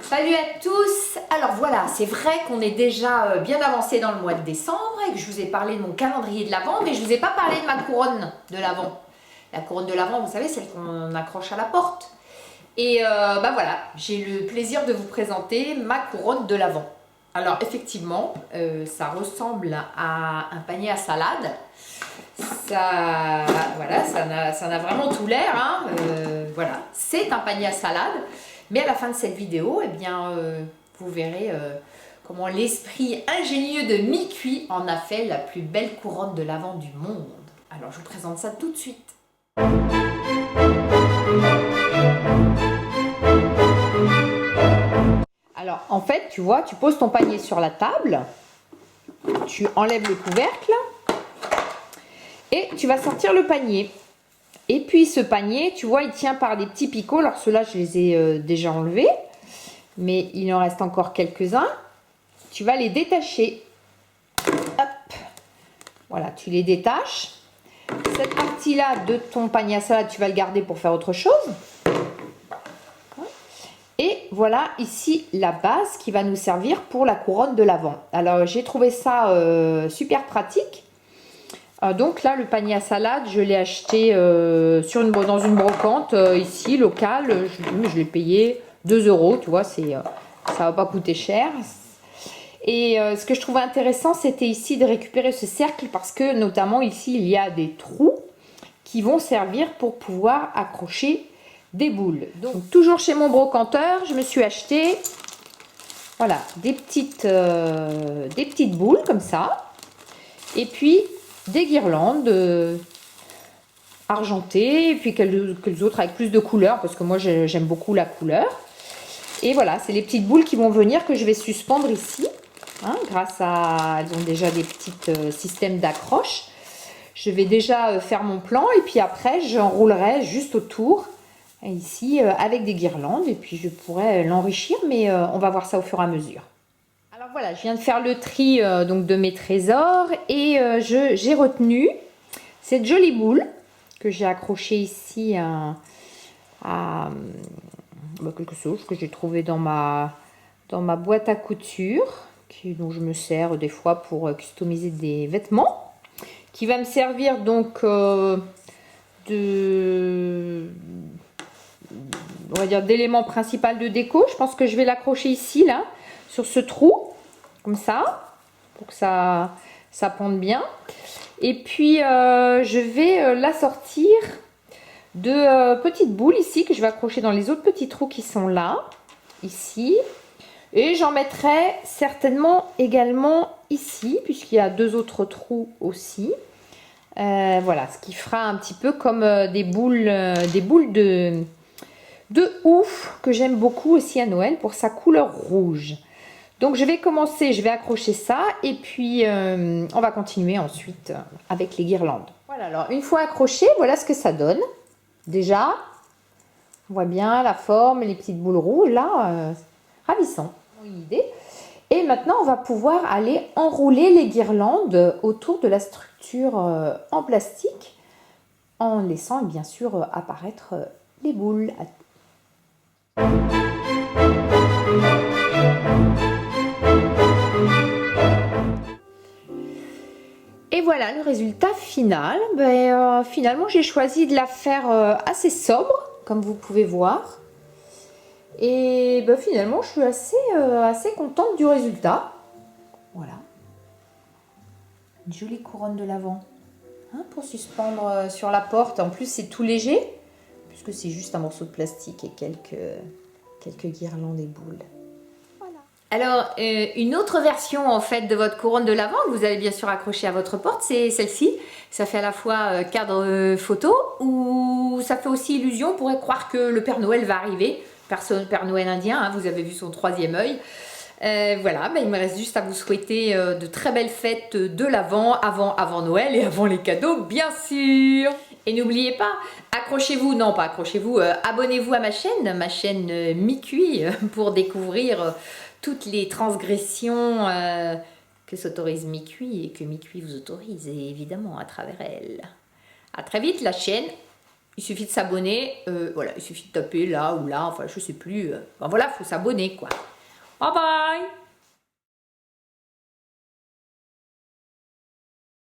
Salut à tous. Alors voilà, c'est vrai qu'on est déjà bien avancé dans le mois de décembre et que je vous ai parlé de mon calendrier de l'Avent, mais je vous ai pas parlé de ma couronne de l'Avent. La couronne de l'Avent, vous savez, celle qu'on accroche à la porte. Et bah voilà, j'ai le plaisir de vous présenter ma couronne de l'Avent. Alors effectivement, ça ressemble à un panier à salade. Ça, voilà, ça n'a vraiment tout l'air, hein. Voilà, c'est un panier à salade. Mais à la fin de cette vidéo, eh bien, vous verrez comment l'esprit ingénieux de Mi-Cuit en a fait la plus belle couronne de l'Avent du monde. Alors, je vous présente ça tout de suite. Alors, en fait, tu vois, tu poses ton panier sur la table, tu enlèves le couvercle et tu vas sortir le panier. Et puis ce panier, tu vois, il tient par des petits picots. Alors ceux-là, je les ai déjà enlevés. Mais il en reste encore quelques-uns. Tu vas les détacher. Hop. Voilà, tu les détaches. Cette partie-là de ton panier à salade, tu vas le garder pour faire autre chose. Et voilà ici la base qui va nous servir pour la couronne de l'Avent. Alors j'ai trouvé ça super pratique. Donc là, le panier à salade, je l'ai acheté dans une brocante ici, locale. Je l'ai payé 2 €, tu vois, ça va pas coûter cher. Et ce que je trouvais intéressant, c'était ici de récupérer ce cercle parce que notamment ici, il y a des trous qui vont servir pour pouvoir accrocher des boules. Donc toujours chez mon brocanteur, je me suis acheté voilà, des petites boules comme ça. Et puis des guirlandes argentées, et puis quelques autres avec plus de couleurs, parce que moi j'aime beaucoup la couleur. Et voilà, c'est les petites boules qui vont venir, que je vais suspendre ici, hein, grâce à... Elles ont déjà des petits systèmes d'accroche. Je vais déjà faire mon plan, et puis après j'enroulerai juste autour, ici, avec des guirlandes, et puis je pourrais l'enrichir, mais on va voir ça au fur et à mesure. Alors voilà, je viens de faire le tri donc de mes trésors et j'ai retenu cette jolie boule que j'ai accrochée ici à quelque chose que j'ai trouvé dans ma boîte à couture, dont je me sers des fois pour customiser des vêtements, qui va me servir donc on va dire d'élément principal de déco. Je pense que je vais l'accrocher ici là, sur ce trou. Comme ça, pour que ça pende bien. Et puis, je vais l'assortir de petites boules ici, que je vais accrocher dans les autres petits trous qui sont là, ici. Et j'en mettrai certainement également ici, puisqu'il y a 2 autres trous aussi. Voilà, ce qui fera un petit peu comme des boules de ouf, que j'aime beaucoup aussi à Noël, pour sa couleur rouge. Donc je vais accrocher ça et puis on va continuer ensuite avec les guirlandes. Voilà, alors une fois accroché, voilà ce que ça donne. Déjà, on voit bien la forme, les petites boules rouges là, ravissant. Une idée. Et maintenant, on va pouvoir aller enrouler les guirlandes autour de la structure en plastique en laissant bien sûr apparaître les boules. Et voilà le résultat final. Finalement, j'ai choisi de la faire assez sobre, comme vous pouvez voir. Et finalement, je suis assez contente du résultat. Voilà. Une jolie couronne de l'Avent, hein, pour suspendre sur la porte. En plus, c'est tout léger, puisque c'est juste un morceau de plastique et quelques guirlandes et boules. Alors, une autre version en fait de votre couronne de l'Avent que vous avez bien sûr accrochée à votre porte, c'est celle-ci. Ça fait à la fois cadre photo, ou ça fait aussi illusion, on pourrait croire que le Père Noël va arriver. Père Noël indien, hein, vous avez vu son 3e œil. Voilà, il me reste juste à vous souhaiter de très belles fêtes de l'Avent, avant Noël et avant les cadeaux, bien sûr. Et n'oubliez pas, abonnez-vous à ma chaîne Mi-Cuit, pour découvrir toutes les transgressions que s'autorise Mi-Cuit et que Mi-Cuit vous autorise, et évidemment à travers elle. À très vite la chaîne Il suffit de s'abonner. Voilà, il suffit de taper là ou là. Enfin, je sais plus. Ben voilà, il faut s'abonner quoi. Bye bye.